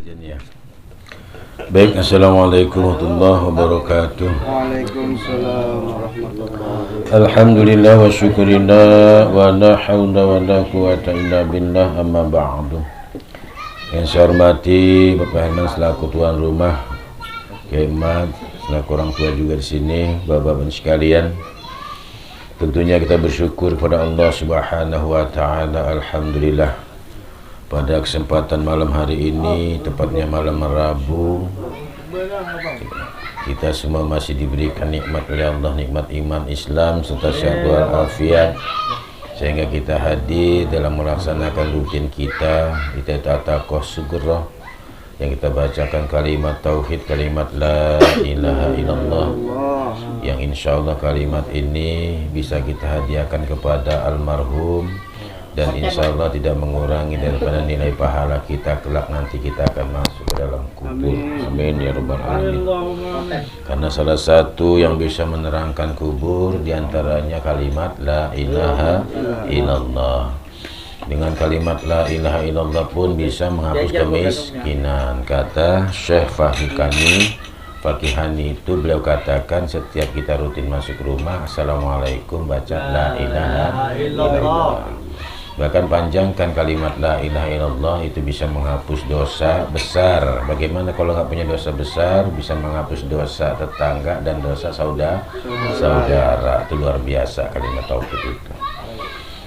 Ya. Baik, assalamualaikum warahmatullahi wabarakatuh. Waalaikumsalam warahmatullahi wabarakatuh. Alhamdulillah wa syukurillah wa la hawla wa la quwata illa billah, amma ba'du. Yang saya hormati Bapak Herman selaku tuan rumah, Kiai Ahmad selaku orang tua juga di sini, Bapak-bapak sekalian. Tentunya kita bersyukur kepada Allah Subhanahu wa taala. Alhamdulillah. Pada kesempatan malam hari ini, tepatnya malam Rabu, kita semua masih diberikan nikmat oleh Allah, nikmat iman Islam serta sehat walafiat, sehingga kita hadir dalam melaksanakan rutin kita taqwa sugroh, yang kita bacakan kalimat tauhid, kalimat la ilaha illallah, yang insyaallah kalimat ini bisa kita hadiahkan kepada almarhum, dan insya Allah tidak mengurangi daripada nilai pahala kita kelak nanti kita akan masuk ke dalam kubur. Amin ya rabbal alamin. Karena salah satu yang bisa menerangkan kubur diantaranya kalimat la ilaha illallah. Dengan kalimat la ilaha illallah pun bisa menghapus kemiskinan. Kata Syekh Fakihani itu, beliau katakan setiap kita rutin masuk rumah, assalamualaikum, baca la ilaha illallah. Bahkan panjangkan kalimat la ilaha illallah itu bisa menghapus dosa besar. Bagaimana kalau nggak punya dosa besar, bisa menghapus dosa tetangga dan dosa saudara. Itu luar biasa kalimat tauhid itu.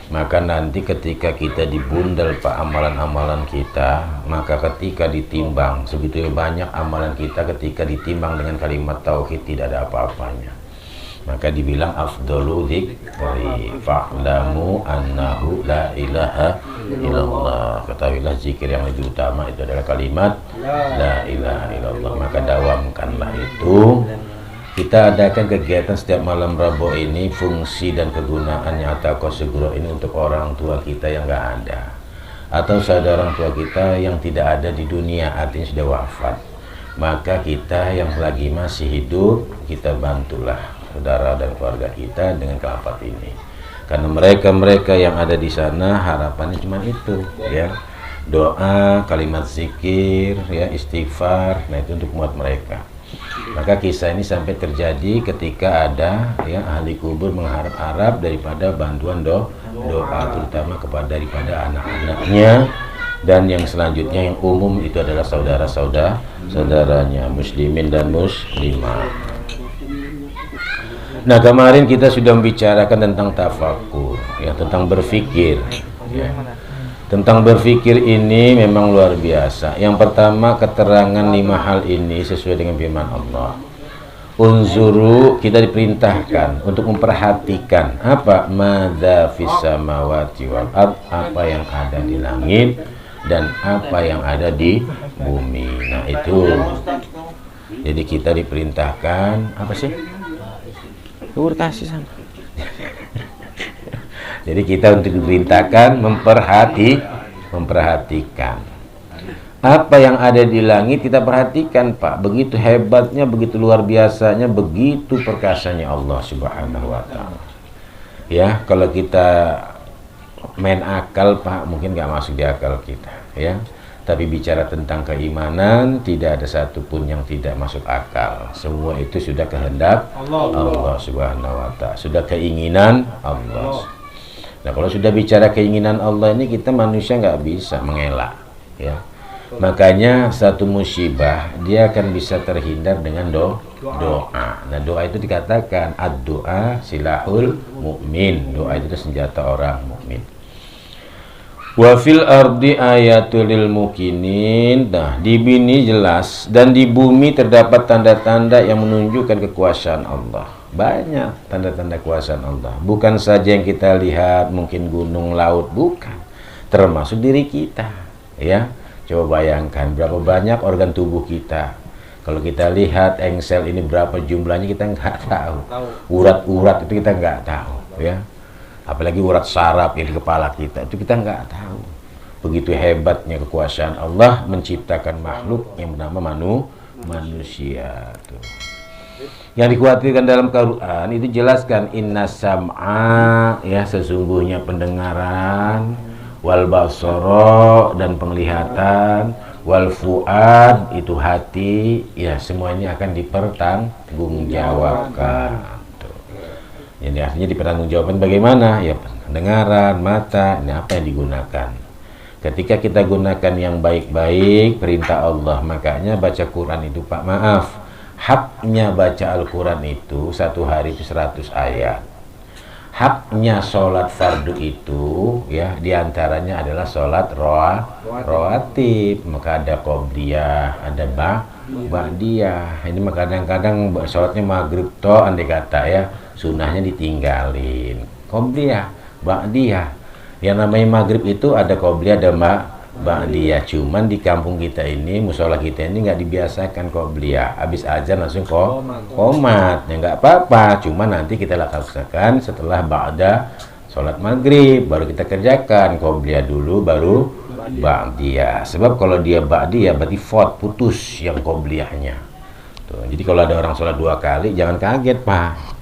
Maka nanti ketika kita dibundel pak amalan-amalan kita, maka ketika ditimbang segitu banyak amalan kita, ketika ditimbang dengan kalimat tauhid tidak ada apa-apanya. Maka dibilang afdalu dzikri fa'lamu annahu la ilaha illallah. Ketahuilah zikir yang lebih utama itu adalah kalimat la ilaha illallah. Maka dawamkanlah itu. Kita adakan kegiatan setiap malam Rabu ini, fungsi dan kegunaannya taqwa sugroh ini untuk orang tua kita yang enggak ada, atau saudara orang tua kita yang tidak ada di dunia, artinya sudah wafat. Maka kita yang lagi masih hidup, kita bantulah saudara dan keluarga kita dengan kelapat ini, karena mereka yang ada di sana harapannya cuma itu ya, doa, kalimat zikir ya, istighfar, nah itu untuk muat mereka. Maka kisah ini sampai terjadi ketika ada ya ahli kubur mengharap-harap daripada bantuan doa, terutama daripada anak-anaknya, dan yang selanjutnya yang umum itu adalah saudaranya muslimin dan muslimah. Nah, kemarin kita sudah membicarakan tentang tafakur, ya, tentang berpikir. Ya. Tentang berpikir ini memang luar biasa. Yang pertama, keterangan 5 hal ini sesuai dengan firman Allah. Unzuru, kita diperintahkan untuk memperhatikan apa madza fis samawati wal ard, apa yang ada di langit dan apa yang ada di bumi. Nah, itu. Jadi kita diperintahkan apa sih? Kasih sana. Jadi kita untuk diperintahkan memperhatikan apa yang ada di langit, kita perhatikan Pak. Begitu hebatnya, begitu luar biasanya, begitu perkasanya Allah Subhanahu wa taala. Ya, kalau kita main akal Pak, mungkin nggak masuk di akal kita ya. Tapi bicara tentang keimanan, tidak ada satupun yang tidak masuk akal. Semua itu sudah kehendak Allah Subhanahu wa ta'ala, sudah keinginan Allah. Nah, kalau sudah bicara keinginan Allah ini, kita manusia nggak bisa mengelak ya. Makanya satu musibah dia akan bisa terhindar dengan doa. Nah, doa itu dikatakan ad-doa silahul mukmin. Doa itu senjata orang mukmin. Wa fil ardi ayatul lil mukinin. Nah, di bumi jelas, dan di bumi terdapat tanda-tanda yang menunjukkan kekuasaan Allah. Banyak tanda-tanda kekuasaan Allah. Bukan saja yang kita lihat, mungkin gunung, laut, bukan. Termasuk diri kita, ya. Coba bayangkan berapa banyak organ tubuh kita. Kalau kita lihat engsel ini berapa jumlahnya kita nggak tahu. Urat-urat itu kita nggak tahu, ya. Apalagi urat saraf yang di kepala kita, itu kita nggak tahu. Begitu hebatnya kekuasaan Allah menciptakan makhluk yang bernama manusia. Tuh. Yang dikhawatirkan dalam Quran itu jelaskan inna sam'a, ya, sesungguhnya pendengaran, wal basara, dan penglihatan, wal fuad itu hati, ya semuanya akan dipertanggungjawabkan. Jadi artinya dipertanggungjawabkan bagaimana? Ya pendengaran, mata, ini apa yang digunakan. Ketika kita gunakan yang baik-baik perintah Allah, makanya baca Quran itu Pak, maaf, haknya baca Al-Quran itu satu hari itu 100 ayat. Haknya sholat fardu itu ya diantaranya adalah sholat rawatib, maka ada qobliyah, ada ba'diyah. Ini kadang-kadang sholatnya maghrib toh andai kata ya, sunnahnya ditinggalin. Qobliyah, ba'diyah. Yang namanya maghrib itu ada qobliyah, ada ba'diyah. Cuman di kampung kita ini, musola kita ini nggak dibiasakan qobliyah. Habis azan langsung komat. Ya nggak apa-apa. Cuman nanti kita laksanakan setelah ba'da sholat maghrib, baru kita kerjakan qobliyah dulu, baru ba'diyah. Sebab kalau dia ba'diyah berarti putus yang qobliyahnya. Tuh, jadi kalau ada orang sholat 2 kali, jangan kaget Pak.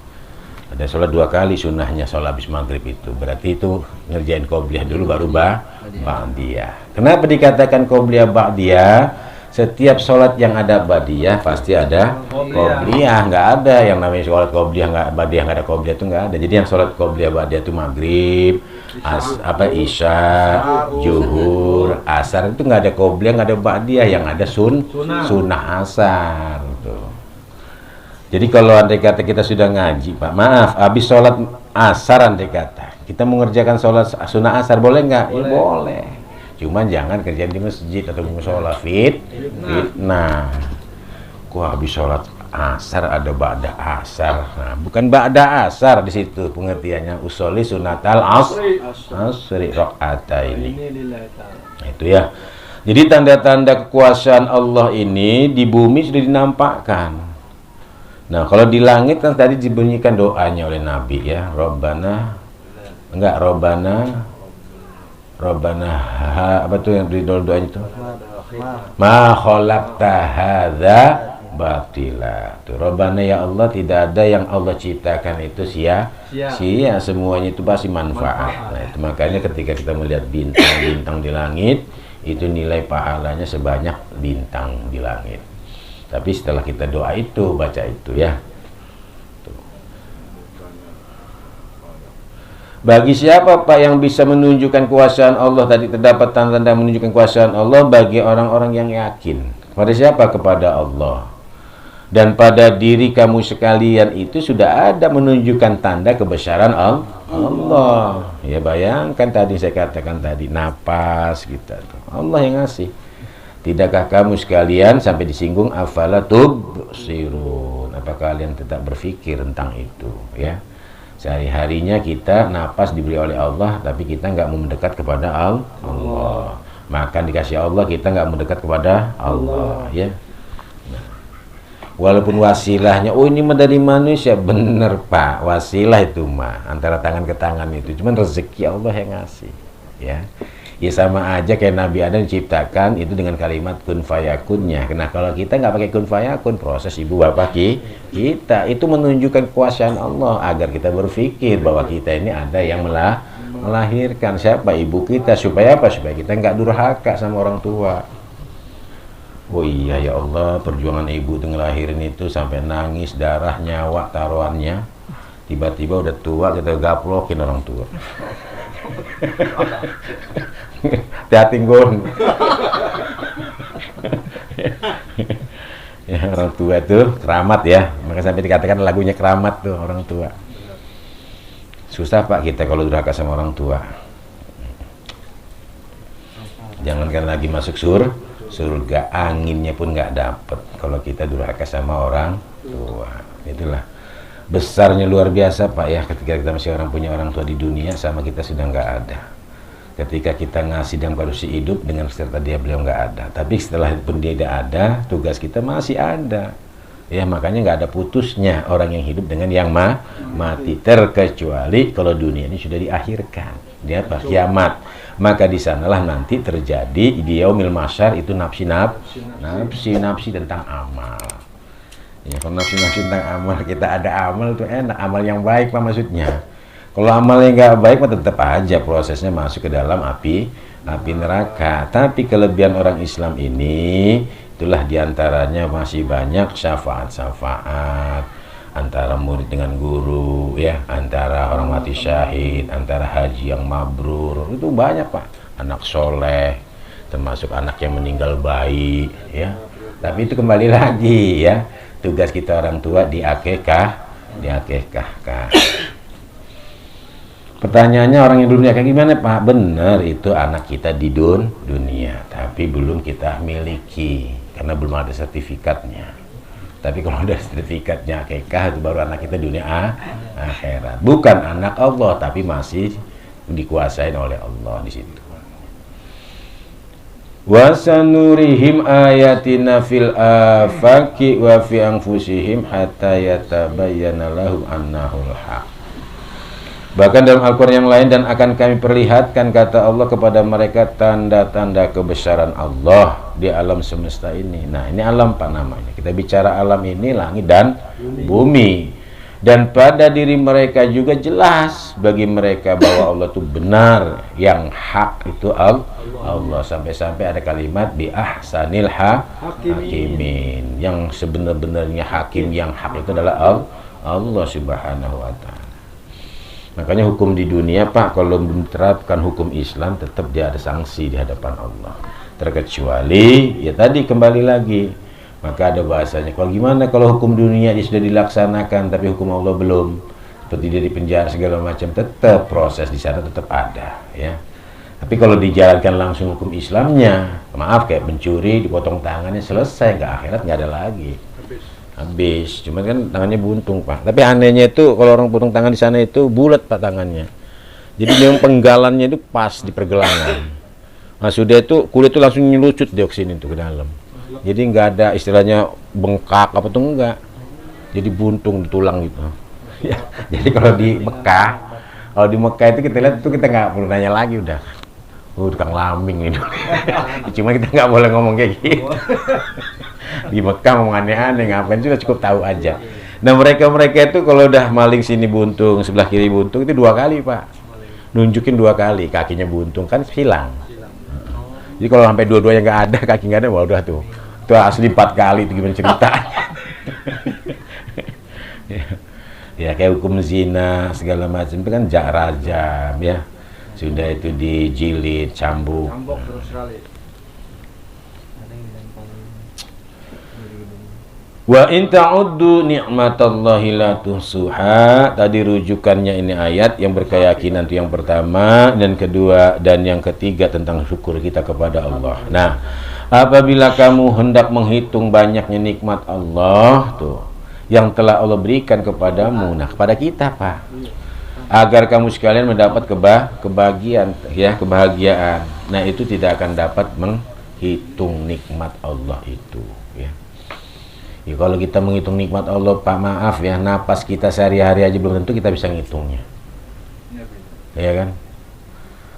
Ada sholat 2 kali sunnahnya sholat habis maghrib itu, berarti itu ngerjain qobliyah dulu baru ba'diyah. Kenapa dikatakan qobliyah ba'diyah? Setiap sholat yang ada ba'diyah pasti ada qobliyah. Nggak ada yang namanya sholat qobliyah nggak ba'diyah, nggak ada qobliyah itu nggak ada. Jadi yang sholat qobliyah ba'diyah itu maghrib, isya, zuhur, asar itu nggak ada qobliyah, nggak ada ba'diyah, yang ada sunnah asar tuh. Jadi kalau andai kata kita sudah ngaji Pak, maaf, habis sholat asar andai kata kita mengerjakan sholat sunnah asar, boleh nggak? Ya boleh. Cuman jangan kerjain di masjid atau musola fitnah. Kok habis sholat asar ada ba'da asar? Nah, bukan ba'da asar di situ pengertiannya, usolli sunatal asri rakaata ini. Nah, itu ya. Jadi tanda-tanda kekuasaan Allah ini di bumi sudah dinampakkan. Nah, kalau di langit kan tadi dibunyikan doanya oleh Nabi ya, Robbana apa tuh yang di doanya itu? Ma khalaqta hadza batila. Tuh, Robbana ya Allah, tidak ada yang Allah ciptakan itu sia-sia, semuanya itu pasti manfaat. Nah, itu makanya ketika kita melihat bintang-bintang di langit, itu nilai pahalanya sebanyak bintang di langit. Tapi setelah kita doa itu, baca itu ya. Tuh. Bagi siapa Pak yang bisa menunjukkan kuasaan Allah, tadi terdapat tanda-tanda menunjukkan kuasaan Allah bagi orang-orang yang yakin. Kepada siapa? Kepada Allah. Dan pada diri kamu sekalian itu sudah ada menunjukkan tanda kebesaran Allah. Ya bayangkan tadi saya katakan tadi, napas kita tuh. Allah yang ngasih. Tidakkah kamu sekalian sampai disinggung afala tubsirun? Apa kalian tetap berpikir tentang itu ya? Sehari-harinya kita napas diberi oleh Allah, tapi kita nggak mau mendekat kepada Allah. Makan dikasih Allah, kita nggak mendekat kepada Allah ya. Nah, walaupun wasilahnya, oh ini mah dari manusia, bener Pak, wasilah itu mah antara tangan ke tangan itu, cuman rezeki Allah yang ngasih ya. Ya sama aja kayak Nabi Adam diciptakan itu dengan kalimat kun fayakunnya. Nah kalau kita nggak pakai kun fayakun, proses ibu bapak kita itu menunjukkan kuasaan Allah agar kita berpikir bahwa kita ini ada yang melahirkan siapa ibu kita, supaya apa? Supaya kita nggak durhaka sama orang tua. Oh iya ya Allah, perjuangan ibu itu ngelahirin itu sampai nangis, darah, nyawa, taruhannya, tiba-tiba udah tua kita gaplokin orang tua. Hati-hati gon. Ya, orang tua tuh keramat ya, maka sampai dikatakan lagunya keramat tuh orang tua. Susah Pak kita kalau durhaka sama orang tua. Jangankan lagi masuk surga, anginnya pun nggak dapet kalau kita durhaka sama orang tua. Itulah besarnya luar biasa Pak ya, ketika kita masih punya orang tua di dunia sama kita sudah nggak ada. Ketika kita ngasih dan manusia hidup dengan serta dia beliau nggak ada, tapi setelah pun dia tidak ada, tugas kita masih ada ya. Makanya nggak ada putusnya orang yang hidup dengan yang mati, terkecuali kalau dunia ini sudah diakhirkan, dia pas kiamat, maka di sanalah nanti terjadi di yaumil mahsyar itu nafsi tentang amal ya. Kalau nafsi tentang amal, kita ada amal itu enak, amal yang baik Pak maksudnya. Kalau amalnya nggak baik mah tetap aja prosesnya masuk ke dalam api neraka. Tapi kelebihan orang Islam ini itulah diantaranya masih banyak syafaat antara murid dengan guru, ya, antara orang mati syahid, antara haji yang mabrur, itu banyak Pak. Anak soleh, termasuk anak yang meninggal bayi, ya. Tapi itu kembali lagi, ya, tugas kita orang tua diakekahkan. Pertanyaannya, orang yang dunia kayak gimana Pak? Bener, itu anak kita di dunia, tapi belum kita miliki karena belum ada sertifikatnya. Tapi kalau ada sertifikatnya akikah, itu baru anak kita dunia akhirat. Bukan anak Allah, tapi masih dikuasain oleh Allah di situ. Wa sanurihim ayatina fil afaqi wa fi anfusihim hatta yatabayyana lahum annahul haq. Bahkan dalam Al-Quran yang lain, dan akan kami perlihatkan, kata Allah, kepada mereka tanda-tanda kebesaran Allah di alam semesta ini. Nah, ini alam Pak namanya. Kita bicara alam ini, langit dan bumi. Dan pada diri mereka juga jelas bagi mereka bahwa Allah itu benar, yang hak itu Allah. Sampai-sampai ada kalimat bi ahsanil hakimin. Yang sebenar-benarnya hakim, yang hak itu adalah Allah Subhanahu wa ta'ala. Makanya hukum di dunia Pak, kalau menerapkan hukum Islam tetap dia ada sanksi di hadapan Allah. Terkecuali, ya tadi kembali lagi, maka ada bahasanya, kalau gimana kalau hukum dunia dia sudah dilaksanakan tapi hukum Allah belum, seperti dia di penjara segala macam, tetap proses di sana tetap ada, ya. Tapi kalau dijalankan langsung hukum Islamnya, maaf, kayak mencuri dipotong tangannya, selesai, nggak akhirat, nggak ada lagi. Habis, cuman kan tangannya buntung Pak. Tapi anehnya itu kalau orang potong tangan di sana itu bulat Pak tangannya. Jadi memang penggalannya itu pas di pergelangan. Nah sudah itu kulit itu langsung nyelucut dioksin itu ke dalam. Jadi nggak ada istilahnya bengkak apa tuh, enggak. Jadi buntung di tulang gitu. Ya, jadi kalau di Mekah itu kita lihat itu kita nggak perlu nanya lagi udah. Tukang laming itu. Cuma kita nggak boleh ngomong kayak gitu. Di Mekah ngomong aneh-aneh, ngapain, sudah cukup tahu aja. Nah mereka itu kalau udah maling sini buntung, sebelah kiri buntung, itu 2 kali Pak, nunjukin 2 kali kakinya buntung, kan hilang. Jadi kalau sampai dua-duanya nggak ada, kaki nggak ada, wah udah tuh asli 4 kali itu gimana ceritanya. Ya kayak hukum zina segala macam itu kan rajam, ya, sudah itu dijilid, cambuk terus kali. Wa in ta'uddu ni'matallahi la tuhsuha. Tadi rujukannya ini ayat yang berkeyakinan itu yang pertama, dan kedua dan yang ketiga tentang syukur kita kepada Allah. Nah, apabila kamu hendak menghitung banyaknya nikmat Allah tuh yang telah Allah berikan kepadamu, nah kepada kita Pak, agar kamu sekalian mendapat kebahagiaan. Nah, itu tidak akan dapat menghitung nikmat Allah itu, ya. Ya, kalau kita menghitung nikmat Allah Pak, maaf ya, napas kita sehari-hari aja belum tentu kita bisa ngitungnya, ya kan?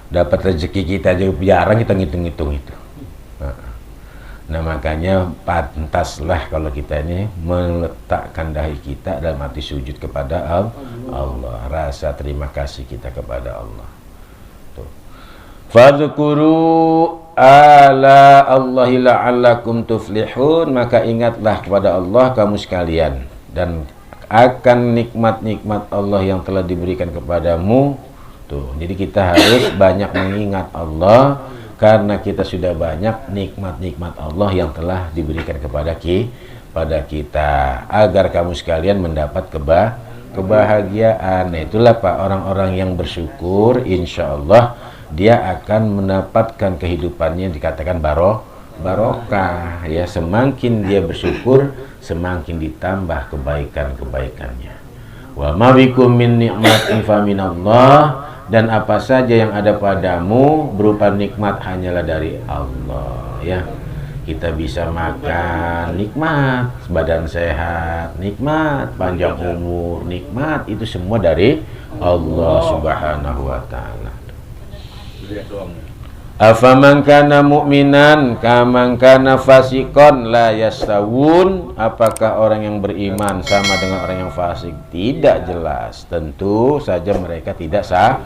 Dapat rezeki kita aja jarang kita ngitung-ngitung itu. Nah makanya pantaslah kalau kita ini meletakkan dahi kita dalam hati sujud kepada Allah, rasa terima kasih kita kepada Allah. Fadzkuru ala Allahi la'allakum tuflihun. Maka ingatlah kepada Allah kamu sekalian, dan akan nikmat-nikmat Allah yang telah diberikan kepadamu. Tuh, jadi kita harus banyak mengingat Allah, karena kita sudah banyak nikmat-nikmat Allah yang telah diberikan kepada kita, agar kamu sekalian mendapat kebahagiaan. Nah, itulah Pak, orang-orang yang bersyukur, insya Allah dia akan mendapatkan kehidupannya dikatakan barokah, ya. Semakin dia bersyukur, semakin ditambah kebaikan-kebaikannya. Wa ma bikum min ni'matin fa minallah. Dan apa saja yang ada padamu berupa nikmat hanyalah dari Allah, ya. Kita bisa makan, nikmat, badan sehat, nikmat, panjang umur, nikmat, itu semua dari Allah Subhanahu wa ta'ala. Afaman kana mu'minan kaman kana fasikon la yastawun. Apakah orang yang beriman sama dengan orang yang fasik? Tidak jelas. Tentu saja mereka tidak sama.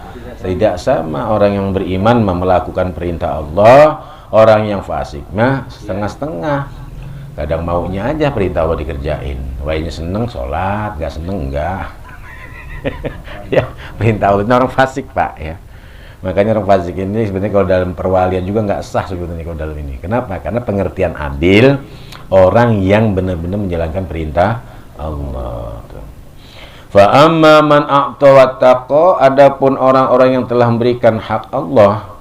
Orang yang beriman melakukan perintah Allah, orang yang fasik mah setengah-setengah. Kadang maunya aja perintah Allah dikerjain. Wahnya seneng sholat, gak seneng enggak. Ya, perintah Allah itu orang fasik, Pak, ya. Makanya orang fasik ini sebenarnya kalau dalam perwalian juga nggak sah sebetulnya kalau dalam ini. Kenapa? Karena pengertian adil orang yang benar-benar menjalankan perintah Allah. Fa amma man a'ta wattaqa, adapun orang-orang yang telah memberikan hak Allah,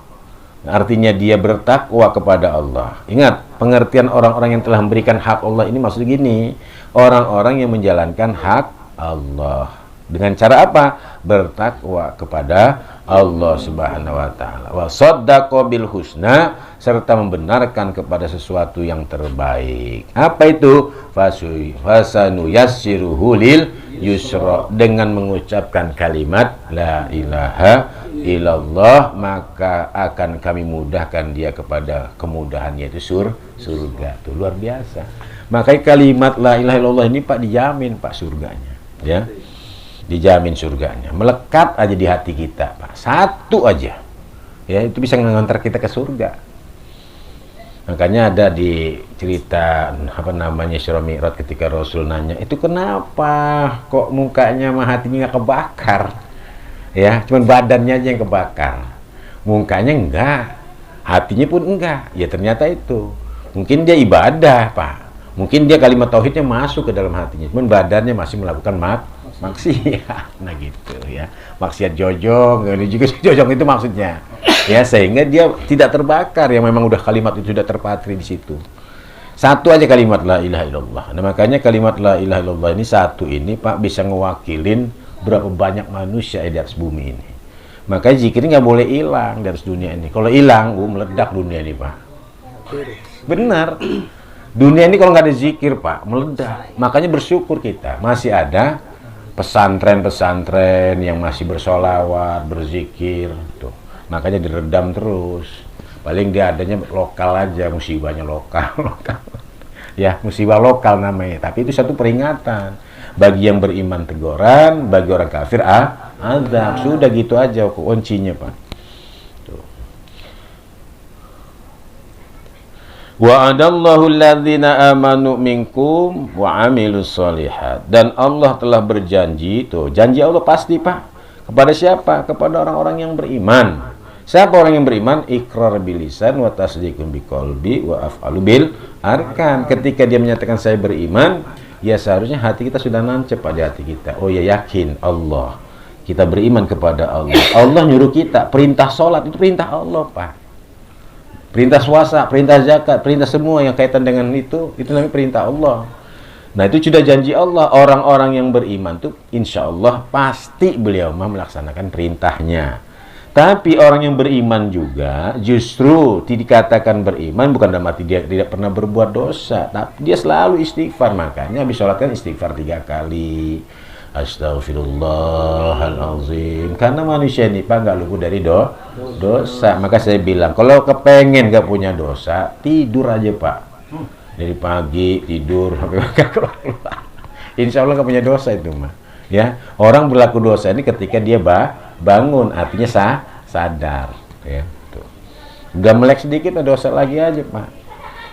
artinya dia bertakwa kepada Allah. Ingat, pengertian orang-orang yang telah memberikan hak Allah ini maksud gini, orang-orang yang menjalankan hak Allah. Dengan cara apa? Bertakwa kepada Allah Subhanahu wa taala. Wa shaddaqa bil husna, serta membenarkan kepada sesuatu yang terbaik. Apa itu? Fasanu yassiruhu lil yusra, dengan mengucapkan kalimat la ilaha illallah, maka akan kami mudahkan dia kepada kemudahan, yaitu surga. Itu luar biasa. Makanya kalimat la ilaha illallah ini Pak dijamin Pak surganya, ya. Dijamin surganya, melekat aja di hati kita, Pak. Satu aja, ya, itu bisa mengantar kita ke surga. Makanya ada di cerita apa namanya Isra Mi'raj, ketika Rasul nanya, itu kenapa kok mukanya sama hatinya nggak kebakar, ya, cuman badannya aja yang kebakar, mukanya enggak, hatinya pun enggak. Ya ternyata itu mungkin dia ibadah, Pak, mungkin dia kalimat tauhidnya masuk ke dalam hatinya, cuman badannya masih melakukan maksiat, nah gitu ya, maksiat jojong, ini juga jojong itu maksudnya, ya, sehingga dia tidak terbakar, yang memang udah kalimat itu sudah terpatri di situ. Satu aja kalimat la ilaha illallah. Nah makanya kalimat la ilaha illallah ini satu ini Pak bisa ngewakilin berapa banyak manusia di atas bumi ini. Makanya zikir nggak boleh hilang dari dunia ini. Kalau hilang, meledak dunia ini Pak. Benar. Dunia ini kalau nggak ada zikir Pak, meledak. Makanya bersyukur kita masih ada pesantren-pesantren yang masih bersolawat, berzikir, tuh. Makanya diredam terus. Paling dia adanya lokal aja, musibahnya lokal. Ya, musibah lokal namanya. Tapi itu satu peringatan. Bagi yang beriman teguran, bagi orang kafir azab. Sudah gitu aja kuncinya, Pak. Wa'adallahu alladhina amanu minkum wa amilus solihat. Dan Allah telah berjanji, tuh, janji Allah pasti Pak. Kepada siapa? Kepada orang-orang yang beriman. Siapa orang yang beriman? Iqrar bil lisan wa tasdiqun biqalbi wa af'alu bil arkan. Ketika dia menyatakan saya beriman, ya seharusnya hati kita sudah nancep pada hati kita. Oh ya, yakin Allah. Kita beriman kepada Allah. Allah nyuruh kita perintah sholat, itu perintah Allah Pak. Perintah puasa, perintah zakat, perintah semua yang kaitan dengan itu namanya perintah Allah. Nah itu sudah janji Allah, orang-orang yang beriman tuh insya Allah pasti beliau melaksanakan perintahnya. Tapi orang yang beriman juga justru dikatakan beriman bukan dalam arti dia tidak pernah berbuat dosa, tapi dia selalu istighfar. Makanya habis sholat kan istighfar 3 kali. Astaghfirullahalazim. Karena manusia ini Pak nggak luput dari dosa. Maka saya bilang kalau kepengen nggak punya dosa, tidur aja Pak. Dari pagi tidur sampai keluar. Insya Allah nggak punya dosa itu mah. Ya, orang berlaku dosa ini ketika dia bangun, artinya sadar. Ya, tuh. Udah melek sedikit, dosa lagi aja Pak.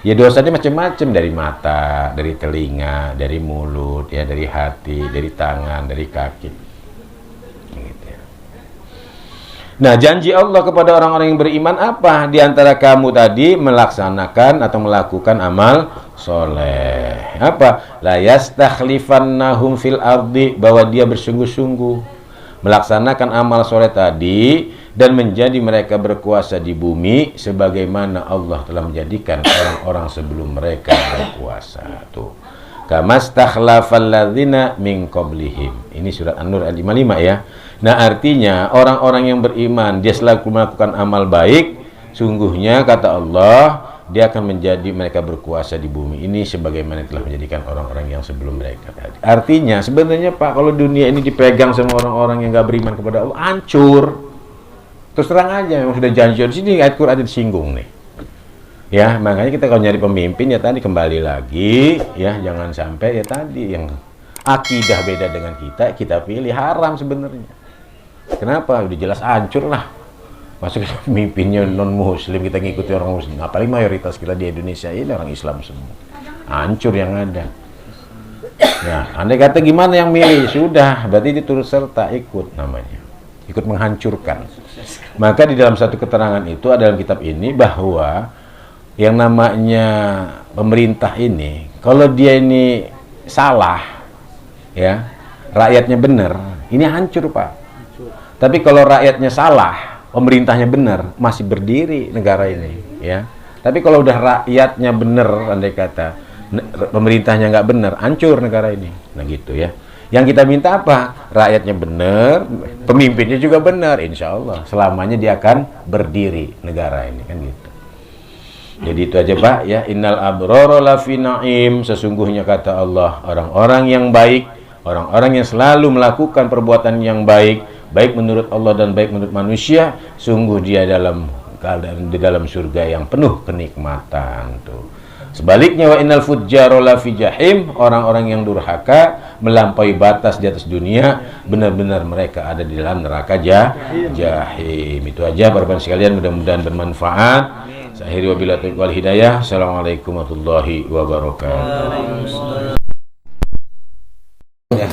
Ya dosanya macam-macam, dari mata, dari telinga, dari mulut, ya, dari hati, dari tangan, dari kaki. Gitu ya. Nah, janji Allah kepada orang-orang yang beriman apa? Di antara kamu tadi melaksanakan atau melakukan amal soleh. Apa? La yastakhlifannahum fil ardi, bahwa dia bersungguh-sungguh melaksanakan amal soleh tadi dan menjadi mereka berkuasa di bumi sebagaimana Allah telah menjadikan orang-orang sebelum mereka berkuasa. Tuh. Kamastakhlafal ladzina min qablihim. Ini surat An-Nur ayat 55 ya. Nah, artinya orang-orang yang beriman dia selalu melakukan amal baik, sungguhnya kata Allah dia akan menjadi mereka berkuasa di bumi ini sebagaimana telah menjadikan orang-orang yang sebelum mereka tadi. Artinya sebenarnya Pak, kalau dunia ini dipegang sama orang-orang yang gak beriman kepada Allah, hancur. Terus terang aja, memang sudah janji di sini ayat Quran disinggung nih. Ya, makanya kita kalau nyari pemimpin ya tadi kembali lagi, ya jangan sampai ya tadi yang akidah beda dengan kita pilih haram sebenarnya. Kenapa? Udah jelas hancur lah. Masuk pemimpinnya non muslim, kita ngikuti orang muslim. Apalagi mayoritas kita di Indonesia ini orang Islam semua. Hancur yang ada. Ya, andai kata gimana yang milih? Sudah, berarti dia turut serta ikut namanya. Ikut menghancurkan. Maka di dalam satu keterangan itu ada dalam kitab ini bahwa yang namanya pemerintah ini, kalau dia ini salah, ya rakyatnya benar, ini hancur Pak. Tapi kalau rakyatnya salah, pemerintahnya benar, masih berdiri negara ini, ya. Tapi kalau udah rakyatnya benar, andai kata pemerintahnya nggak benar, hancur negara ini. Nah gitu ya. Yang kita minta apa? Rakyatnya benar, pemimpinnya juga benar, insya Allah selamanya dia akan berdiri negara ini, kan gitu. Jadi itu aja Pak ya. Innal abrara lafi na'im, sesungguhnya kata Allah orang-orang yang baik, orang-orang yang selalu melakukan perbuatan yang baik, baik menurut Allah dan baik menurut manusia, sungguh dia di dalam surga yang penuh kenikmatan tuh. Sebaliknya wa innal fujjara lafi jahim, orang-orang yang durhaka melampaui batas di atas dunia, benar-benar mereka ada di dalam neraka jahim. Itu aja para sekalian, mudah-mudahan bermanfaat. Saya akhiri wabillahi taufiq wal hidayah. Assalamualaikum warahmatullahi wabarakatuh. Ya.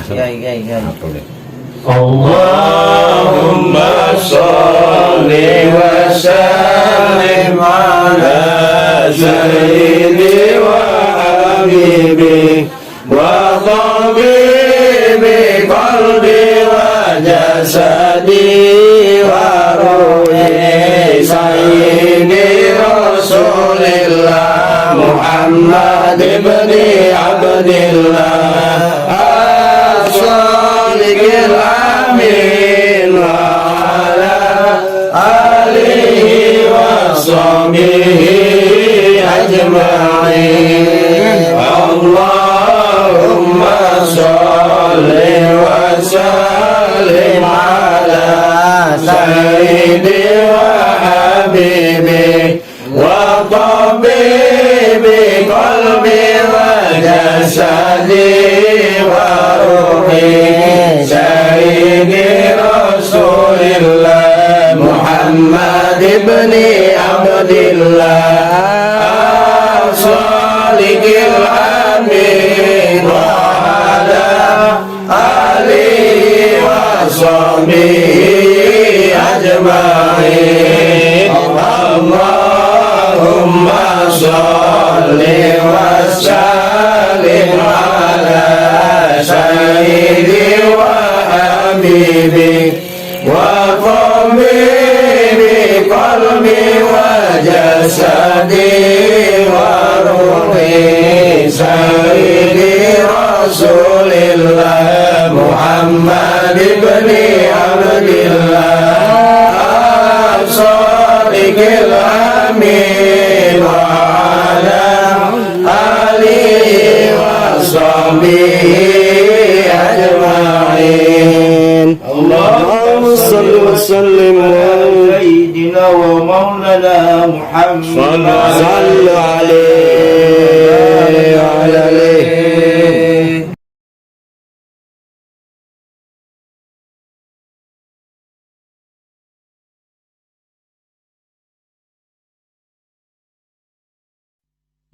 Allahumma sholli wa sallim ala sayyidi wa habibi wa tabibi qalbi wa jasadi wa ruhi sayyidi Rasulillah Muhammad ibn Abdillah as-sadiqil amin wa ala alihi wa sahbihi ajma'in. Allahumma sholli wa sallim ala sayyidi wa habibi wa tabibi qalbi wa jasadi wa ruhi sayyidi Rasulillah Muhammad ibn Abdillah as-sadiqil amin wa ala alihi wa sahbihi ajma'in. Allahumma sholli wa sallim ala sayyidi wa habibi wa tabibi qalbi wa jasadi wa ruhi sayyidi Rasulillah Muhammad ibn Abdillah as-sadiqil amin wa ala alihi wa sahbihi ajma'in. Allahumma salli wa sallim ala sayyidina wa maulana Muhammad sallallahu alaihi wa ala alihi.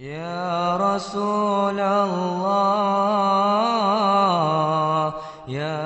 Ya Rasulullah, ya